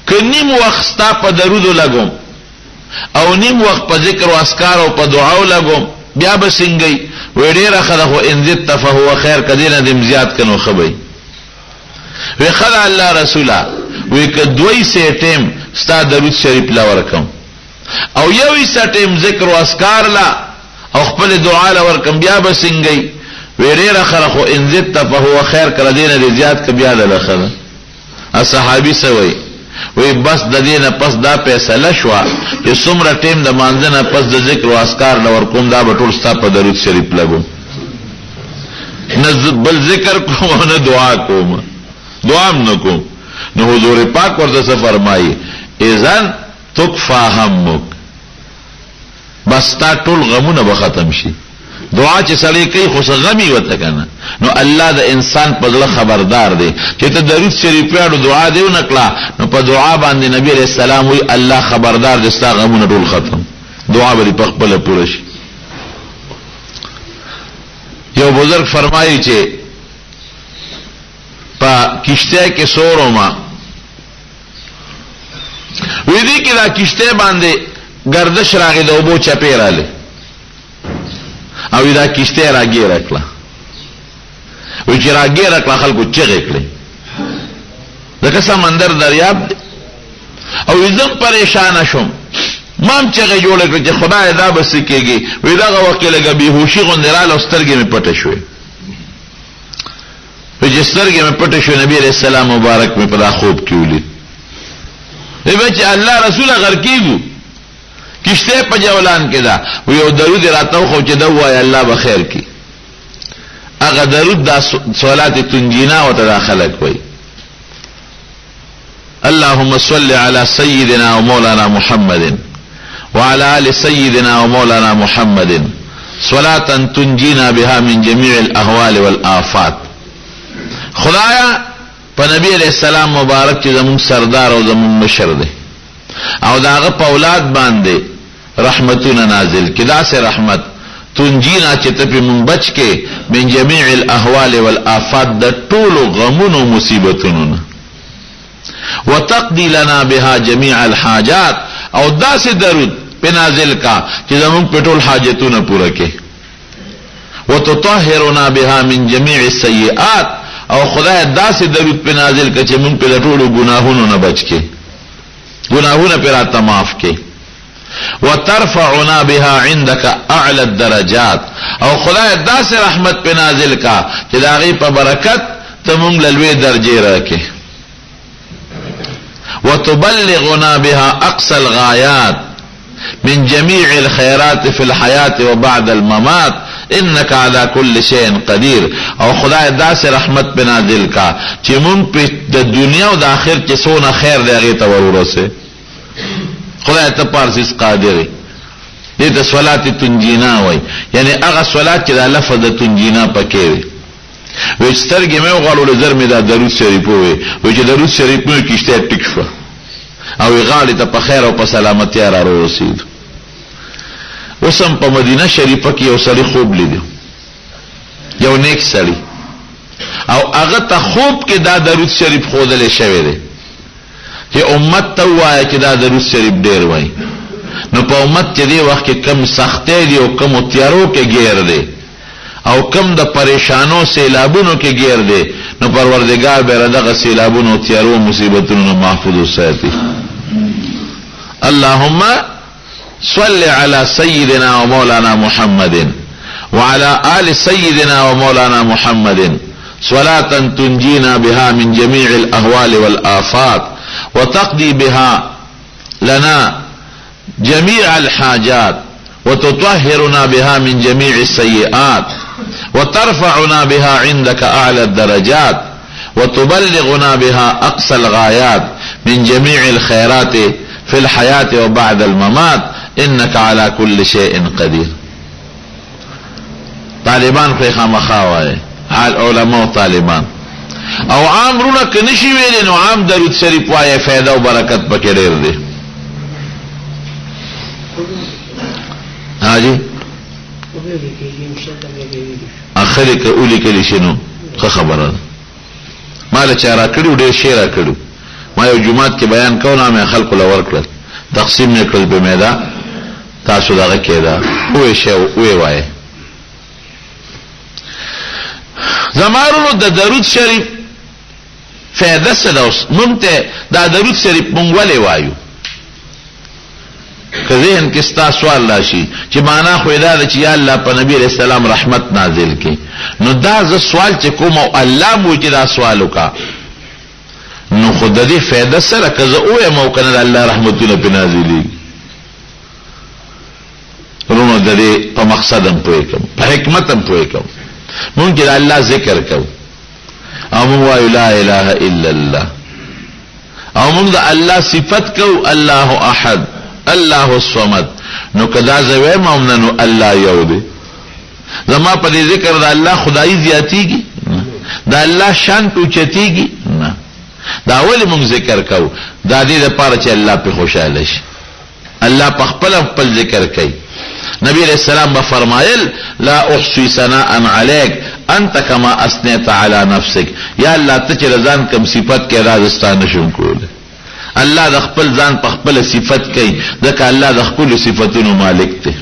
Speaker 1: کنیم وخت ستا په درود لګوم او نیم وخت په ذکر او اذکار او په دعا لګوم بیا به څنګه وی ډېره ښه خو ان زدت فهو خیر کدینا دیم زیات کنو خبر وی خدا الله رسوله وی که دوی سه ټیم ستا درود شریف لا ورکم او یوې سه ټیم ذکر او اذکار لا او خپل دعا لا ورکم بیا به څنګه وی ډېره ښه خو ان زدت فهو خیر کړه دینه دې زیات ک بیا له خره اصحابي سوي وی بس د دینه پس دا فیصله شو چې څومره ټیم د مانځنه پس د ذکر او اذکار لا ورکوم دا به ټول ستا په درود شریف لګو نه بل ذکر کوم نه دعا کوم دعام نہ کو نو حضور پاک ورته سے فرمائی اذن تکفا همک بس تا ټول غمونه به ختم شي دعا چې سړی کوي خو غمی وته کنه نو الله د انسان په ځل خبردار دی چې ته درود شریف پاړو دعا دیو نکړه نو په دعا باندې نبی علیہ السلام وی الله خبردار دی ستا غمونه ټول ختم دعا به په خپل پوره شي یو بزرگ فرمایي چې پا کشته کې سورو ما وی دی کې دا کشته باندې گردش راغی د اوبو چپې رااله او دا کشته راګي راکړه وی چې راګي راکړه خلکو چغې کړې لکه سمندر دریاب او زم پریشان شوم مام چغې جوړ کړ چې خدای دا بس کېږي وی دا وکیل لګه بیهوشي غوندرال او سترګې مې پټه شوې جسترګې مې پټه شو نبی علیہ السلام مبارک مې په خوب کې ولید وی چې الله رسول غر کېږو کشته په جولان کې دا یو درود راته خو چې دا وای الله به خیر کی هغه درود دا صلات تنجینا او تداخله کوي اللهم صل على سيدنا ومولانا محمد وعلى آل سيدنا ومولانا محمد صلاة تنجينا بها من جميع الأهوال والآفات خدایا په نبی علیہ السلام مبارک چې زمون سردار او زمون مشر دی او داغه په اولاد باندې رحمتونه نازل کدا سے رحمت تنجینا چې ته په مون بچ کې من جميع الاحوال والآفات د ټولو غمونو مصیبتونو وتقضي لنا بها جميع الحاجات او داسې درود په نازل کا چې زمون په ټول حاجتونه پوره کې وتطهرنا بها من جميع السيئات او خدای داسې درود په نازل کړي چې موږ په ټولو ګناهونو نه بچ کې ګناهونه پر راته معاف کې وترفعنا بها عندك اعلى الدرجات او خدای داسې رحمت په نازل کا چې داغي په برکت ته موږ لوی درجه راکې وتبلغنا بها اقصى الغايات من جميع الخيرات في الحياة وبعد الممات انك على كل شيء قدير او خدای داسې رحمت په نازل کا چې مونږ په د دنیا او د آخرت کې څونه خیر دی هغه ته ورورسه خدای ته پارسیس قادر دی د صلات تنجینا وای یعنی هغه صلات چې د لفظ د تنجینا پکې وي وسترګې مې غواړو لزر مې دا درود شریف وي چې درود شریف مې کیشته ټیک شو او غاړې ته په خیر او په سلامتی را رسید وسم په مدینه شریفه کې یو سړی خوب لیدو یو نیک سړی او هغه ته خوب کې دا درود شریف خودلې شوی دی چې امت ته وایي چې دا درود شریف ډیر وایي نو په امت کې دی وخت کې کم سختې دی او کم تیارو کې غیر دی او کم د پریشانو سیلابونو کې غیر دی نو پروردگار به دغه سیلابونو تیارو مصیبتونو محفوظ وساتي اللهم صل على سيدنا ومولانا محمد وعلى آل سيدنا ومولانا محمد صلاة تنجينا بها من جميع الأهوال والآفات وتقضي بها لنا جميع الحاجات وتطهرنا بها من جميع السيئات وترفعنا بها عندك أعلى الدرجات وتبلغنا بها أقصى الغايات من جميع الخيرات في الحياة وبعد الممات انك على كل شيء قدير طالبان خو خامخاوه حال علماء طالبان او عام رونه کنيشي ویل نو عام درود شریف وایي فائدہ او برکت پکې ډېر دی ها جی اخر کې اولی کلی شنو خبره ما له چارا کړو ډېر شی را کړو ما یو جمعات کې بیان کوم مې خلکو لور کړل تقسیم نکړل په میدا تاسو دغه کېدا وې شی وې وای زمارونو د درود شریف فائدہ څه ده مونږ ته دا درود شریف مونږ ولې وایو که ذهن کې ستا سوال راشي چې معنا خو دا ده چې یا الله په نبی رسول الله رحمت نازل کړي نو دا ز سوال چې کوم او الله مو چې دا سوال وکا نو خود دې فائدہ سره کزه او مو کنه الله رحمتونه په نازلي ورونو دې په مقصد هم پوي کوم په حکمت هم پوي کوم مونږ د الله ذکر کوو او مو لا اله الا الله او مونږ د الله صفت کوو الله احد الله الصمد نو کدا زوی مؤمنو الله یو دی زما په دې ذکر د الله خدای زیاتیږي دا الله شان اوچتیږي نه دا ول موږ ذکر کوو دا دې لپاره چې الله په خوشاله شي الله په خپل ذکر کوي نبی علیہ السلام با فرمایل لا احصي ثناء عليك انت كما اثنيت على نفسك یا الله ته چې رضان کم صفت کې راځستانه شوم کوله الله د خپل ځان په خپل صفت کوي ځکه الله د خپل صفاتونو مالک دی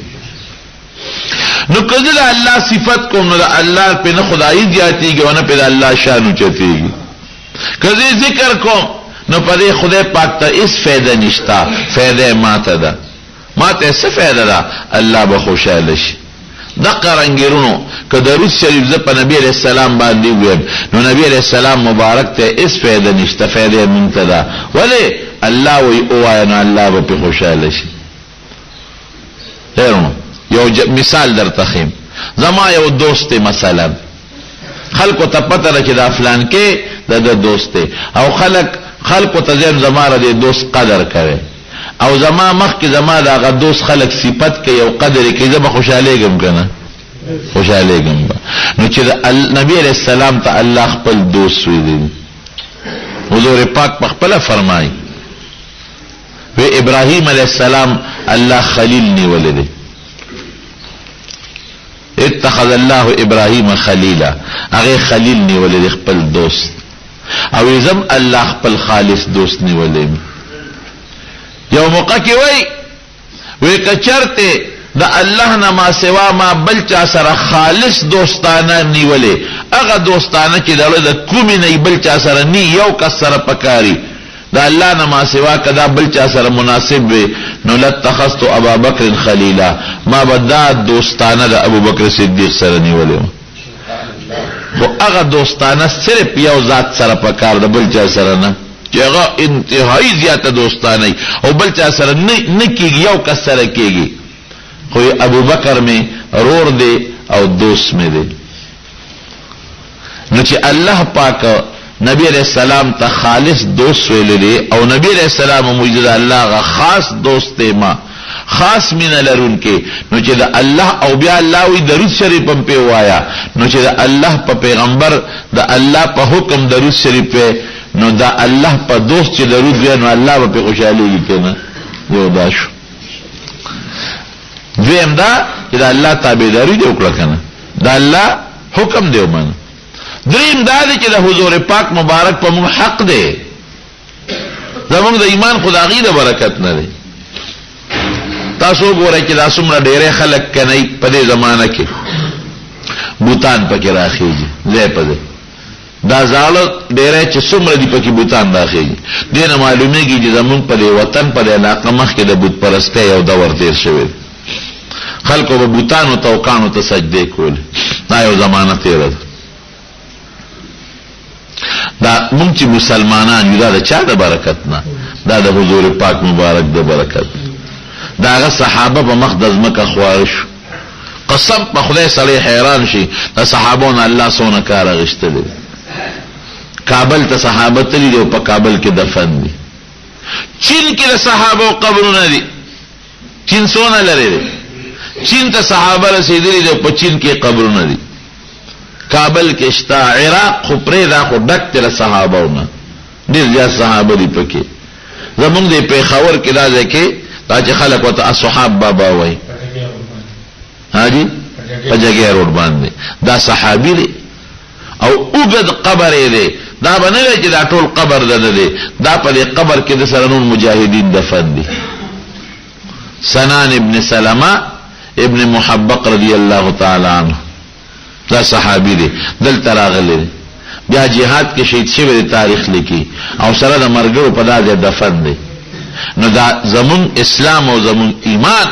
Speaker 1: نو کله الله صفت کوم نو الله په نه خدای زیاتیږي او نه په الله شان اوچتیږي کله ذکر کوم نو په خدای پاک ته هیڅ فائدہ نشتا فائدہ ماته ده ماته څه فائدہ ده الله به خوشاله شي دغه رنگیرونو که درود شریف ز په نبی علیہ السلام باندې ویم نو نبی علیہ السلام مبارک ته اس فائدہ نشته فائدہ منتدا ولی الله وی او نو الله به خوشاله شي هرنو یو مثال درته خیم زما یو دوست مثلا خلکو ته پته ده چې دا فلان کې د دوست او خلکو ته زما د دوست قدر کوي او زما مخ کې زما دا دوست خلق صفت کوي او قدر کوي زما خوشاله ګم کنه خوشاله ګم نو چې نبی علیہ السلام ته الله خپل دوست ویل حضور پاک په خپل فرمایي و ابراهيم علیہ السلام الله خلیل نیولې اتخذ الله ابراهيم خليلا هغه خلیل نیولې خپل دوست او زم الله خپل خالص دوست نیولې یو موقع کې وی کچرته د الله نه ما سوا ما بل چا سره خالص دوستانه نیولې هغه دوستانه چې د کومې نه بل چا سره نی یو کس سره پکاري د الله نه ما سوا کدا بل چا سره مناسب وي نو لتخذت ابا بکر خلیلا ما بدا دوستانه د ابو بکر صدیق سره نیولې خو هغه دوستانه صرف یو ذات سره پکار د بل چا سره نه چې هغه انتهایی زیاته دوستانه او بل چا سره نه کېږي یو کس سره کېږي خو ابو بکر می رور دی او دوست می دی نو چې الله پاک نبی علیہ السلام ته خالص دوست ویل دی او نبی علیہ السلام موجود الله غا خاص دوست دی ما خاص مینه لرونکي نو چې د الله او بیا الله وی درود شریف هم په وایا نو چې د الله په پیغمبر د الله په حکم درود شریف نو دا الله په دوست چې درود وی نو الله په خوشالي کنه یو دا شو دویم دا چې دا الله تابعداري دی وکړه کنه دا الله حکم دی ومنه دریم دا دی چې د حضور پاک مبارک په موږ حق دی زموږ د ایمان خدای د برکت نه دی تاسو ګورئ چې دا څومره ډېر خلک کني په دې زمانہ کې بوتان پکې راخېږي زه پدې دا زاله ډېر چې څومره دی پکې بوتان راخېږي دینه معلومیږي چې زمون په وطن په علاقه مخ کې د بت پرسته یو دور تیر شوی خلکو به بوتان او توکانو ته سجده کول دا یو زمانہ تیر دا مونږ چې مسلمانان یو دا چا د برکت نه دا د حضور پاک مبارک د برکت دا هغه صحابه په مقدس مکه خوارش قسم په خدای سره حیران شي د صحابون الله سونه کار غشتل کابل ته صحابه تللی دی په کابل کې دفن دي چین کې د صحابه قبرونه دي چین سونه لري چین ته صحابه رسیدلي دي په چین کې قبرونه دي کابل کې شتا عراق خو پرې دا خو ډک تر صحابهونه ډېر زیات صحابه دي پکې زمونږ د پیښور کې دا ځکه د دا چې خلک ورته اصحاب بابا وایي حاجی په جګې روډ باندې دا صحابي دی او اوږد قبر یې دی دا به نه دی چې دا ټول قبر ده نه دی دا په دې قبر کې د سره نور مجاهدین دفن دي سنان ابن سلمہ ابن محبق رضی الله تعالی عنہ دا صحابي دی دلته راغلی دی بیا جهاد کې شهید شوی دی تاریخ لیکي او سره د مرګرو په داسې دفن دی نو دا زمون اسلام او زمون ایمان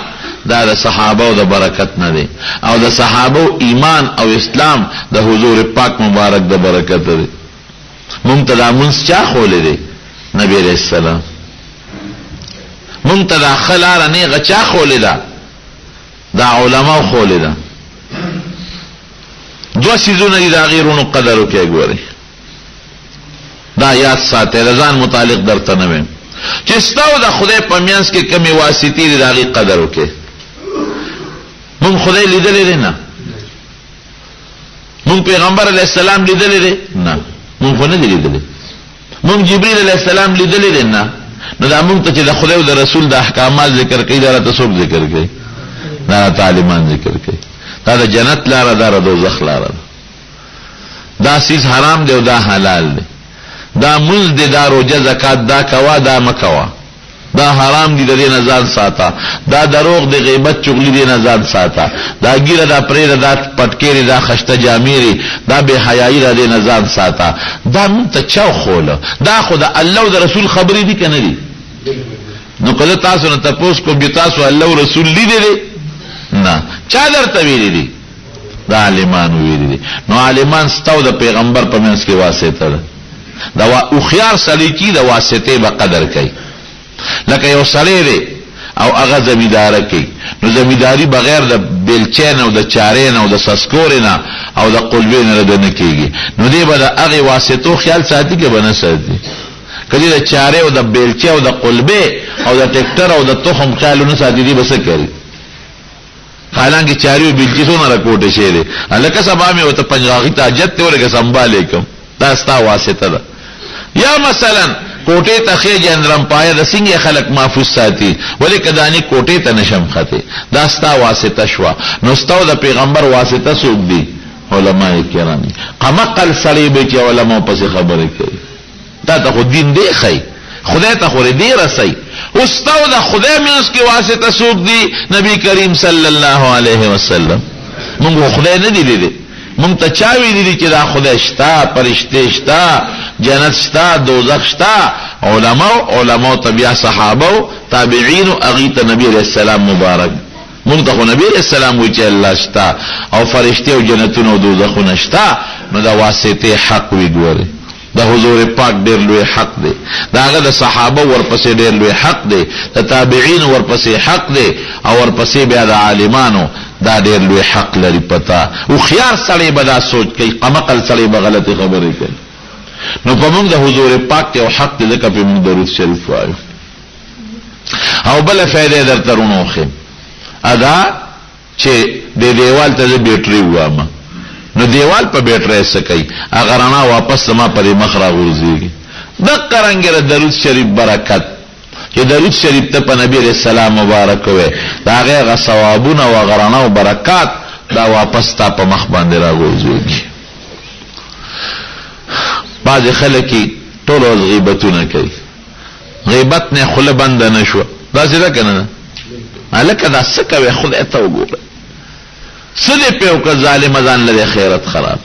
Speaker 1: دا د صحابه او د برکت نه دی او د صحابه ایمان او اسلام د حضور پاک مبارک د برکت دی مونږ ته دا منځ چا خولې دی نبی علیہ السلام مونږ ته دا خلاره نیغه چا خولې ده دا علماء خولې ده دو سیزونه دي دا غیرونو قدر وکړي ګوري دا یاد ساته رضان متعلق درته نه ویم چې ستاسو د خدای په میانس کې کمی واسطې دي دا غي قدر وکړي مونږ خدای لیدلې نه مونږ پیغمبر علیہ السلام لیدلې نه مونږ خو نه لیدلې مونږ جبرئیل علیہ السلام لیدلې نه نو دا مونږ ته چې د خدای او د رسول د احکامات ذکر کوي دا ته څوک ذکر کوي دا تعلیمان ذکر کوي دا د جنت لاره دا د دوزخ لاره دا سیز حرام دی او دا حلال دی دا مز دی دا روزه زکات دا کوا دا مکوا دا حرام دی د دې نه ځان ساته دا دروغ دی غیبت چغلی دی نه ځان ساته دا ګیره دا پرې دا پټکېری دا خشته جامیری دا به حیايي را دی نه ځان ساته دا مونږ ته چا خوله دا خو د الله او د رسول خبرې دي کنه دي نو کله تاسو نه تاسو کو به تاسو الله او رسول لیدل نه چا درته ویلي دي دا عالمان ویلي دي نو عالمان ستو د پیغمبر په منځ کې واسطه ده دا او خيار سړی کی د واسطه به قدر کوي لکه یو سړی دی او هغه زمیدار کوي نو زمیداری بغیر د بیلچین او د چارین او د سسکورین او د قلبین نه کیږي نو دی به د هغه واسطو خیال ساتي کې بنه ساتي کله د چاره او د بیلچه او د قلبه او د ټریکټر او د تخم خیالونه ساتي دي بس کوي حالانکه چاري او بیلچه څونه راکوټه شي دي الکه سبا مې وته پنځاغي تاجت ته ورګه سنبالیکم دا ستا واسطه ده یا مثلا کوټه ته خې جنرم پایا د سنگ خلق محفوظ ساتي ولی کدانی کوټه ته نشم خته دا ستا واسطه شوا نو ستو د پیغمبر واسطه سوق دي علماء کرام قمقل صلیب چې علماء پس خبره کوي دا ته دین دی خی خدای ته خوري دی رسي استاو د خدای مینس کې واسطه سوق دي نبی کریم صلی الله علیه وسلم موږ خدای نه دی لیدل مونږ ته چا ویلي دي چې دا خدای شتا پرشته شتا جنت شتا دوزخ شتا علماء تبع صحابه تابعین او اغیت نبی علیہ السلام مبارک مونږ ته نبی علیہ السلام وی چې الله شتا او فرشته او جنتونه او دوزخونه شتا نو دا واسطه حق وی ګوره دا حضور پاک ډیر لوی حق دی دا هغه د صحابه ورپسې ډیر لوی حق دی د تابعین ورپسې حق دی او ورپسې بیا د عالمانو دا ډیر لوی حق لري پتا او خيار سړی به دا سوچ کوي قمقل سړی به غلطي خبرې کوي نو په موږ د حضور پاک ته حق دې ځکه په موږ درود شریف وایو او بل فائدې درته ورونوخم ادا چې د دیوال ته بیټري وامه نو دیوال په بیټري سکی اگر انا واپس ما پر مخ را غورځيږي د قرانګره درود شریف برکت چې درود شریف ته په نبی رسول الله مبارک وي دا هغه ثوابونه او غرانه او برکات دا واپس تا په مخ باندې را غورځيږي بعض خلک ټول غیبتونه کوي غیبت نه خله بند نه شو دا څه کنه الکه دا څه کوي خدای ته وګوره سده په او ظالم ځان لري خیرت خراب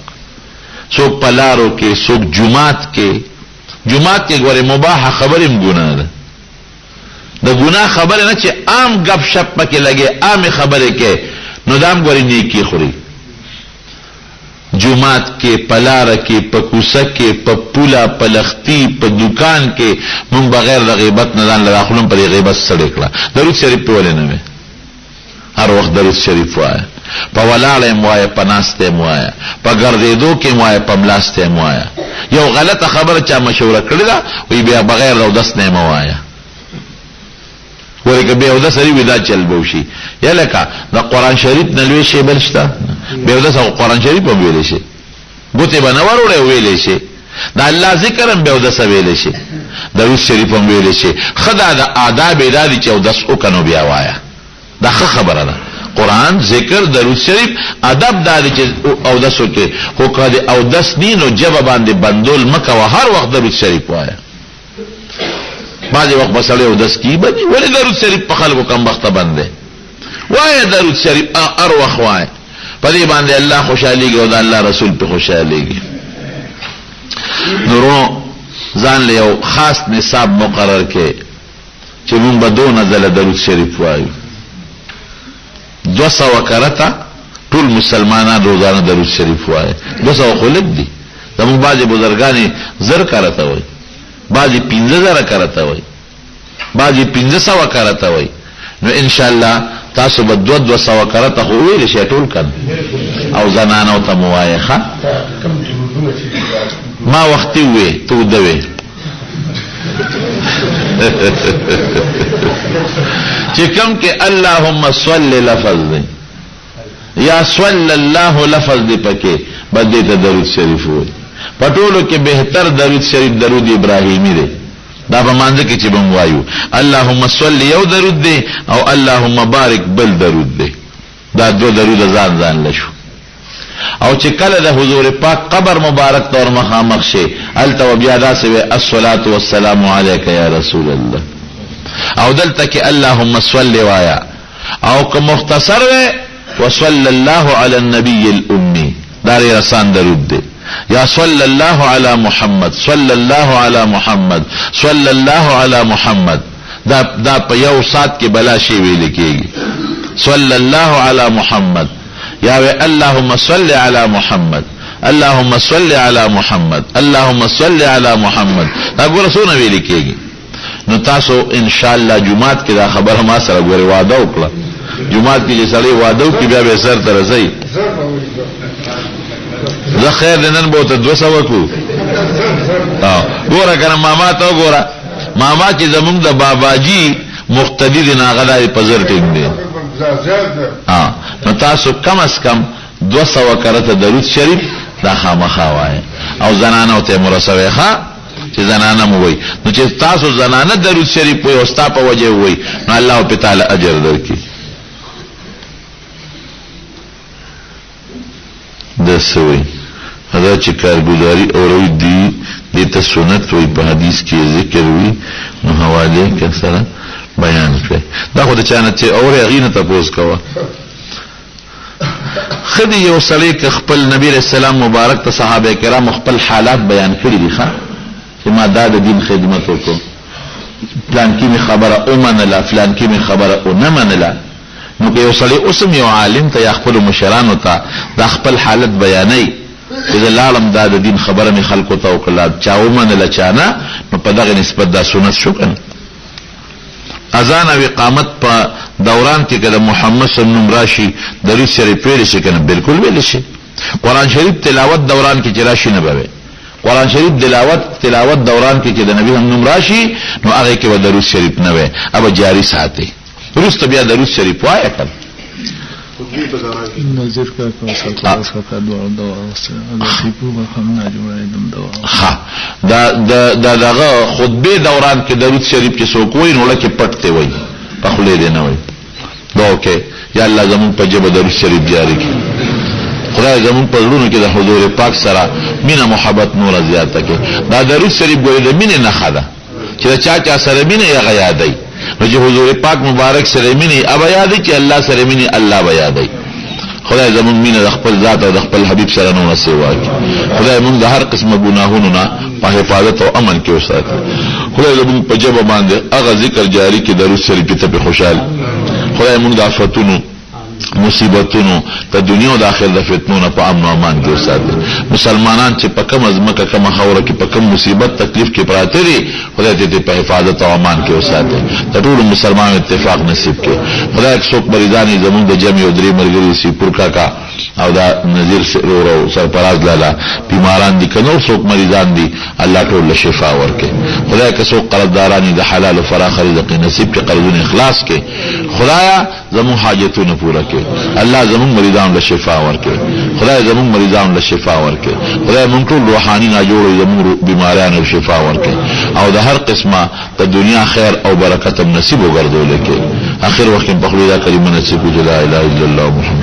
Speaker 1: څوک پلارو کې څوک جمعات کې ګوره مباح خبرم ګناه ده د ګناه خبره نه چې عام غب شپ پکې لګي عام خبره کې نو دام ګوري نیکی خوري جمعات کې پلار کې پکوسه کې پپولا پلختی په دکان کې مونږ بغیر د غیبت نه ځان لراخلم پر غیبت سره کړه درود شریف په ولې نه هر وخت درود شریف وایي په ولاړه موایه په ناسته موایه په ګرځېدو کې موایه په ملاسته موایه یو غلطه خبره چا مشوره کړی دا وی بیا بغیر د دس نه موایه ورګه به د سری ودا چل بوشي یا لکه د قران شریف نه لوي شی بلشتا به د قران شریف په ویل شي ګوته بنور وړي ویل شي د الله ذکر هم به د سویل شي درود شریف هم ویل شي. خدا د آداب اداري چې او دس وکنو بیا وایا دا خبره ده. قرآن ذکر درود شریف ادب دادی چې او دسو کې خو کله او دس دین او جواب باندې بندول مکه او هر وخت درود شریف وایا. بعضی وخت مسئله او دس کی بني ولې درود شریف په خلکو کم وخت باندې وایا درود شریف هر وخت وایا په دې باندې الله خوشاليږي او د الله رسول په خوشاليږي. نورو ځان له یو خاص نصاب مقرر کې چې موږ به دونه ځله درود شریف وایو. 200 کرتا ټول مسلمانان روزانه درود شریف وایي. 200 خلق دي. زموږ بعضي بزرګان زر کرتا وایي، بعضي 15000 کرتا وایي، بعضي 1500 کرتا وایي. نو ان شاء الله تاسو به 200 کرتا خو ویل شي ټول کړه او زنانو ته موایخه ما وختي وي تو دوي چې کوم کې اللهم صل لفظ دی یا صلی الله لفظ دی پکې بده ته درود شریف وي. پټولو کې بهتر درود شریف درود ابراهیمی دی. دا په مانځ کې چې بم وایو اللهم صل یو درود دی او اللهم بارک بل درود دی. دا دو درود ځان لشو. او چې کله د حضور پاک قبر مبارک تور مخامخ شي الته بیا داسې الصلاة والسلام علیک یا رسول الله او دلته کې اللهم صل وایا او که مختصر وي وصلی الله علی النبی الامي دا رسان درود دی. یا صلی الله علی محمد صلی الله علی محمد صلی الله علی محمد دا په یو سات کې بلا شی ویل کېږي. صلی الله علی محمد یا وی اللهم صل علی محمد اللهم صل علی محمد اللهم صل علی محمد دا ګوره څونه ویل کېږي. نو تاسو ان شاء الله جمعات کې دا خبره ما سره ګوره وعده وکړه. جمعات کې چې سړی وعده وکړي بیا به سر ته رسي. زه خیر نن به ته 200 کو ګوره کنه ماما ته ګوره ماما چې زمونږ د باباجي مقتدی دی ناغدای په زر ټینګ دی. نو تاسو کم از کم 200 کرته درود شریف دا خامخا وایي او زنانه ته مرسوي ښا چې زنانه مو وایي. نو چې تاسو زنانه درود شریف وایي او ستا په وجه وایي نو الله په تعالی اجر درکړي. د سوي هدا چې کارګزاري اوروي دي د ته سنت وي په حدیث کې ذکر وي نو حواله کې سره بیان کړي. دا خو د چانه چې اوري غینه تاسو کوه خدي یو سړی ک خپل نبی رسول الله مبارک ته صحابه کرام خپل حالات بیان کړي دي ښا چې ما دا د دین خدمت وکړو پلان کې می خبره او منله فلان کې می خبره او نه منله. نو که یو سړی اوسم یو عالم ته یا خپل مشرانو ته دا خپل حالت بیانوي چې د لالم دا د دین خبره می خلکو ته وکړه چا و منله چا نه نو په دغه نسبت دا سنت شو کنه. اذان او اقامت په دوران کې کله محمد صلی الله علیه وسلم راشي درود شریف ویل شي کنه بالکل ویل شي. قرآن شریف تلاوت دوران کې چې راشي نه به قرآن شریف تلاوت دوران کې چې د نبی هم راشي نو هغه کې درود شریف نه وي اب جاری ساتي روست بیا درود شریف وایي کړه. نظر کا کا دا دغه خطبه دوران کې درود شریف کې څوک وایي نو لکه پټته وایي په خله دې نه وایي. دا اوکې یا الله زمون په جبه درود شریف جاری کړي. خدای زمون په لونو کې د حضور پاک سره مینا محبت نور زیاته کړي. دا درود شریف ګورې د مینې نه خدا چې چا سره مینه یې غیادای نو چې حضور پاک مبارک سره مینه ابا یادې چې الله سره مینه الله بیا یادای. خدای زمون مینه د خپل ذات او د خپل حبیب سره نو نسوا کی. خدای مونږ د هر قسمه ګناهونو نه په حفاظت او امن کې وساتي. خدای زمون په جبه باندې هغه ذکر جاری کې درود شریف ته په خوشحال. خدای مونږ د آفتونو مصیبتونو د دنیا او د آخرت د فتنو په امن او امان کې وساتي. مسلمانان چې په کوم ازمکه کوم خوره کې په کوم مصیبت تکلیف کې پراته دي خدای دې په حفاظت او امان کې وساتي. د ټول مسلمانانو اتفاق نصیب کړي. خدای څوک مریضان زمون د جمع او درې مرګري سي پور کاکا او دا نذیر سرور او سرپراز لاله بیماران دي کنو څوک مریضان دي الله ټول شفا ورکړي. خدای که څوک قرضدارانی د حلال او فراخ رزق نصیب کې قرضونه اخلاص کې، خدایا زمون حاجتونه پوره کړي. الله زمون مریضان له شفا ورکړي. خدای زمون مریضان له شفا ورکړي. خدای مونږ ټول روحاني نه جوړ زمون بیماریانو شفا ورکړي او د هر قسمه د دنیا خیر او برکت نصیب وګرځول کړي. اخر وخت په خپل کلمه نصیب لا اله الا الله محمد